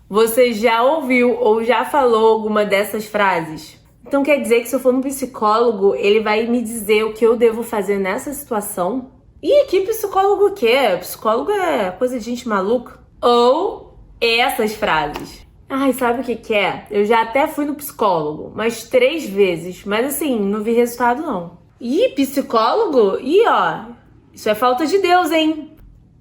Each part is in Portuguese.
Você já ouviu ou já falou alguma dessas frases? Então quer dizer que se eu for no psicólogo, ele vai me dizer o que eu devo fazer nessa situação? E que psicólogo que é? Psicólogo é coisa de gente maluca? Ou essas frases? Ai, sabe o que é? Eu já até fui no psicólogo, mas 3 vezes. Mas assim, não vi resultado não. Ih, psicólogo? Ih, ó, isso é falta de Deus, hein?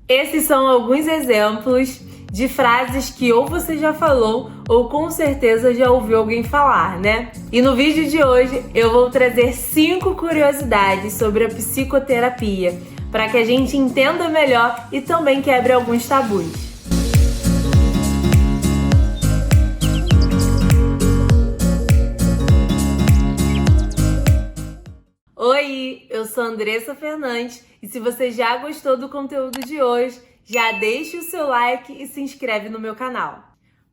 Esses são alguns exemplos de frases que ou você já falou ou com certeza já ouviu alguém falar, né? E no vídeo de hoje eu vou trazer 5 curiosidades sobre a psicoterapia para que a gente entenda melhor e também quebre alguns tabus. Oi, eu sou Andressa Fernandes e se você já gostou do conteúdo de hoje, já deixa o seu like e se inscreve no meu canal.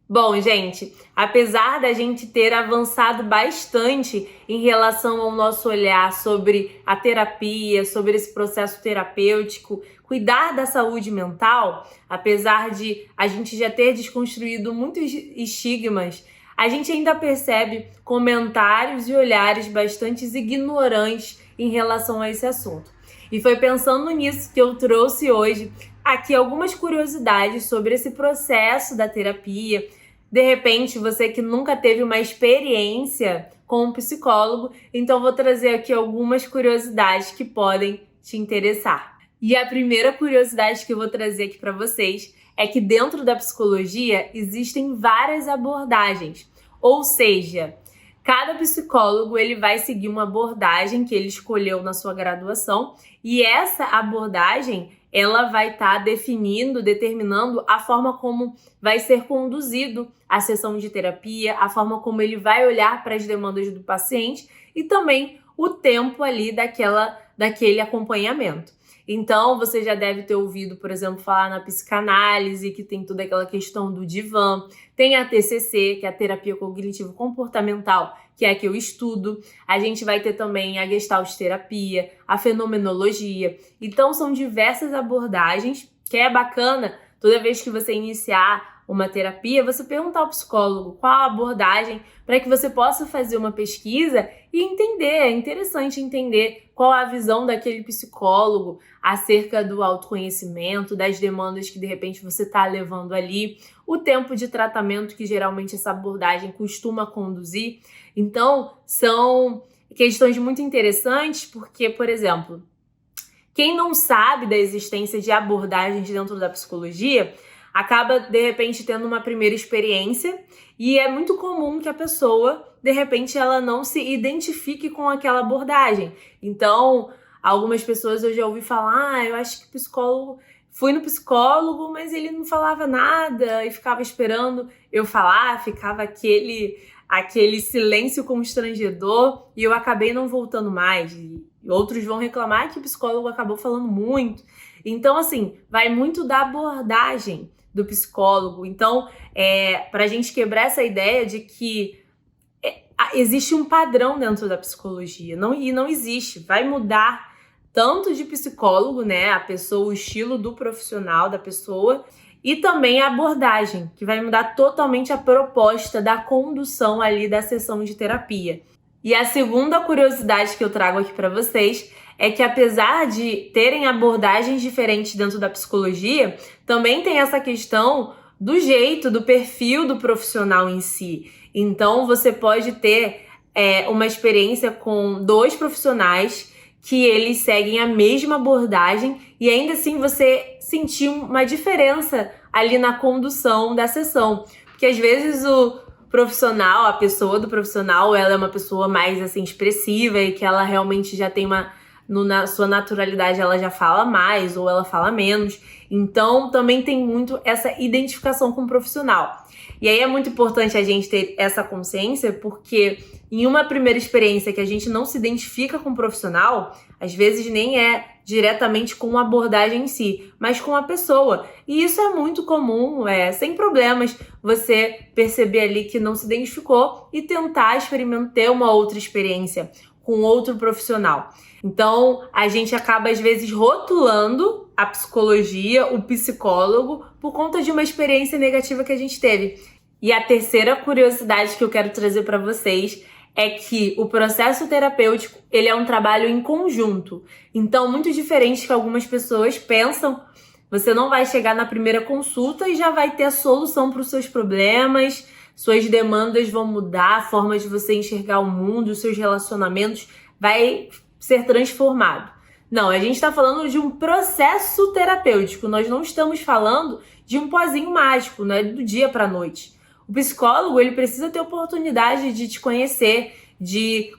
Bom, gente, apesar da gente ter avançado bastante em relação ao nosso olhar sobre a terapia, sobre esse processo terapêutico, cuidar da saúde mental, apesar de a gente já ter desconstruído muitos estigmas, a gente ainda percebe comentários e olhares bastante ignorantes em relação a esse assunto. E foi pensando nisso que eu trouxe hoje aqui algumas curiosidades sobre esse processo da terapia. De repente, você que nunca teve uma experiência com um psicólogo, então vou trazer aqui algumas curiosidades que podem te interessar. E a primeira curiosidade que eu vou trazer aqui para vocês é que dentro da psicologia existem várias abordagens, ou seja, cada psicólogo ele vai seguir uma abordagem que ele escolheu na sua graduação e essa abordagem ela vai estar determinando a forma como vai ser conduzido a sessão de terapia, a forma como ele vai olhar para as demandas do paciente e também o tempo ali daquele acompanhamento. Então, você já deve ter ouvido, por exemplo, falar na psicanálise, que tem toda aquela questão do divã. Tem a TCC, que é a terapia cognitivo-comportamental, que é a que eu estudo. A gente vai ter também a gestalt terapia, a fenomenologia. Então, são diversas abordagens, que é bacana, toda vez que você iniciar uma terapia, você perguntar ao psicólogo qual a abordagem para que você possa fazer uma pesquisa e entender. É interessante entender qual a visão daquele psicólogo acerca do autoconhecimento, das demandas que de repente você está levando ali, o tempo de tratamento que geralmente essa abordagem costuma conduzir. Então, são questões muito interessantes porque, por exemplo, quem não sabe da existência de abordagens dentro da psicologia acaba, de repente, tendo uma primeira experiência e é muito comum que a pessoa, de repente, ela não se identifique com aquela abordagem. Então, algumas pessoas eu já ouvi falar, eu acho que fui no psicólogo, mas ele não falava nada e ficava esperando eu falar, ficava aquele silêncio constrangedor e eu acabei não voltando mais. E outros vão reclamar que o psicólogo acabou falando muito. Então, assim, vai muito da abordagem do psicólogo. Então, para a gente quebrar essa ideia de que existe um padrão dentro da psicologia. Não existe. Vai mudar tanto de psicólogo, né? A pessoa, o estilo do profissional da pessoa, e também a abordagem, que vai mudar totalmente a proposta da condução ali da sessão de terapia. E a segunda curiosidade que eu trago aqui para vocês é que apesar de terem abordagens diferentes dentro da psicologia, também tem essa questão do jeito, do perfil do profissional em si. Então, você pode ter uma experiência com 2 profissionais que eles seguem a mesma abordagem e ainda assim você sentir uma diferença ali na condução da sessão. Porque às vezes a pessoa do profissional, ela é uma pessoa mais assim expressiva e que ela realmente já tem na sua naturalidade ela já fala mais ou ela fala menos. Então, também tem muito essa identificação com o profissional. E aí é muito importante a gente ter essa consciência, porque em uma primeira experiência que a gente não se identifica com o profissional, às vezes nem é diretamente com a abordagem em si, mas com a pessoa. E isso é muito comum, sem problemas, você perceber ali que não se identificou e tentar ter uma outra experiência com outro profissional. Então, a gente acaba, às vezes, rotulando a psicologia, o psicólogo, por conta de uma experiência negativa que a gente teve. E a terceira curiosidade que eu quero trazer para vocês é que o processo terapêutico, ele é um trabalho em conjunto. Então, muito diferente que algumas pessoas pensam, você não vai chegar na primeira consulta e já vai ter a solução para os seus problemas, suas demandas vão mudar, a forma de você enxergar o mundo, os seus relacionamentos vai ser transformado. Não, a gente está falando de um processo terapêutico, nós não estamos falando de um pozinho mágico, não é do dia para a noite. O psicólogo, ele precisa ter oportunidade de te conhecer, de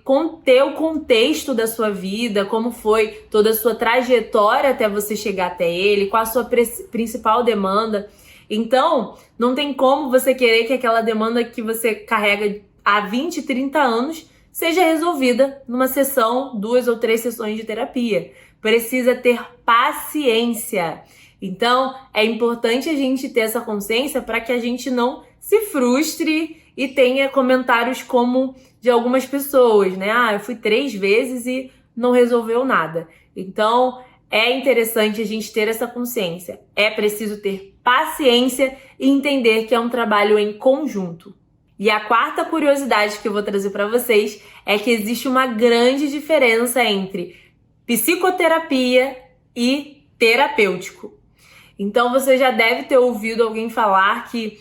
ter o contexto da sua vida, como foi toda a sua trajetória até você chegar até ele, qual a sua principal demanda. Então, não tem como você querer que aquela demanda que você carrega há 20, 30 anos seja resolvida numa sessão, 2 ou 3 sessões de terapia. Precisa ter paciência. Então, é importante a gente ter essa consciência para que a gente não se frustre e tenha comentários como de algumas pessoas, né? Eu fui 3 vezes e não resolveu nada. Então, é interessante a gente ter essa consciência. É preciso ter paciência e entender que é um trabalho em conjunto. E a quarta curiosidade que eu vou trazer para vocês é que existe uma grande diferença entre psicoterapia e terapêutico. Então, você já deve ter ouvido alguém falar que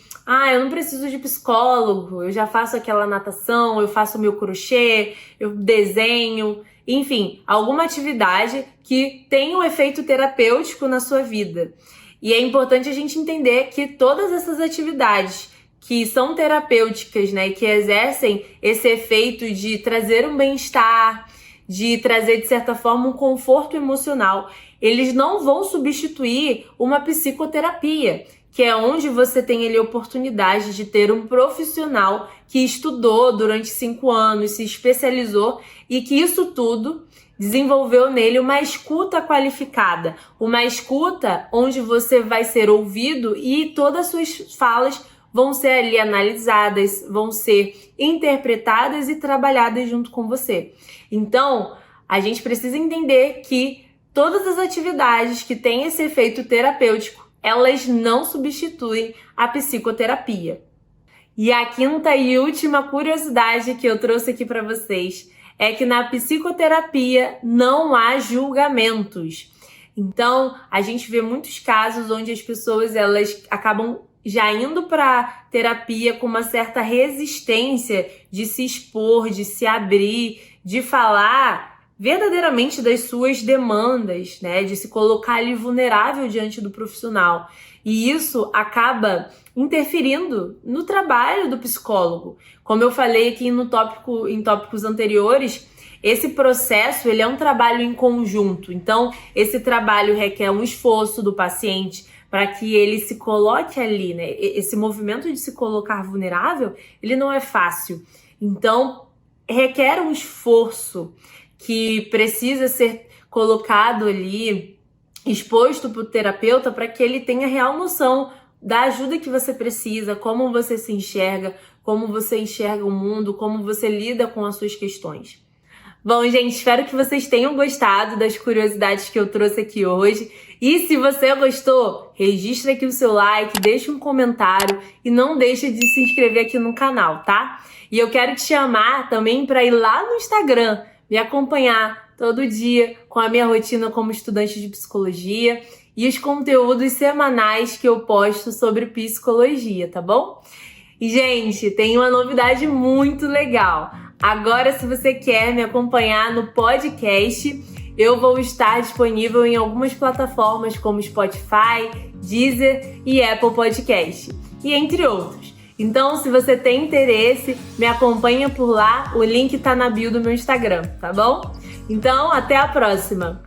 eu não preciso de psicólogo, eu já faço aquela natação, eu faço meu crochê, eu desenho, enfim, alguma atividade que tem um efeito terapêutico na sua vida. E é importante a gente entender que todas essas atividades que são terapêuticas, né, e que exercem esse efeito de trazer um bem-estar, de trazer, de certa forma, um conforto emocional, eles não vão substituir uma psicoterapia, que é onde você tem ali a oportunidade de ter um profissional que estudou durante 5 anos, se especializou e que isso tudo desenvolveu nele uma escuta qualificada, uma escuta onde você vai ser ouvido e todas as suas falas vão ser ali analisadas, vão ser interpretadas e trabalhadas junto com você. Então, a gente precisa entender que todas as atividades que têm esse efeito terapêutico, elas não substituem a psicoterapia. E a quinta e última curiosidade que eu trouxe aqui para vocês é que na psicoterapia não há julgamentos. Então, a gente vê muitos casos onde as pessoas elas acabam já indo para terapia com uma certa resistência de se expor, de se abrir, de falar verdadeiramente das suas demandas, né? De se colocar ali vulnerável diante do profissional. E isso acaba interferindo no trabalho do psicólogo. Como eu falei aqui em tópicos anteriores, esse processo ele é um trabalho em conjunto. Então, esse trabalho requer um esforço do paciente para que ele se coloque ali, né? Esse movimento de se colocar vulnerável, ele não é fácil. Então, requer um esforço que precisa ser colocado ali, exposto para o terapeuta, para que ele tenha real noção da ajuda que você precisa, como você se enxerga, como você enxerga o mundo, como você lida com as suas questões. Bom, gente, espero que vocês tenham gostado das curiosidades que eu trouxe aqui hoje. E se você gostou, registra aqui o seu like, deixa um comentário e não deixa de se inscrever aqui no canal, tá? E eu quero te chamar também para ir lá no Instagram, me acompanhar todo dia com a minha rotina como estudante de psicologia e os conteúdos semanais que eu posto sobre psicologia, tá bom? E, gente, tem uma novidade muito legal. Agora, se você quer me acompanhar no podcast, eu vou estar disponível em algumas plataformas como Spotify, Deezer e Apple Podcast, e entre outros. Então, se você tem interesse, me acompanha por lá, o link tá na bio do meu Instagram, tá bom? Então, até a próxima!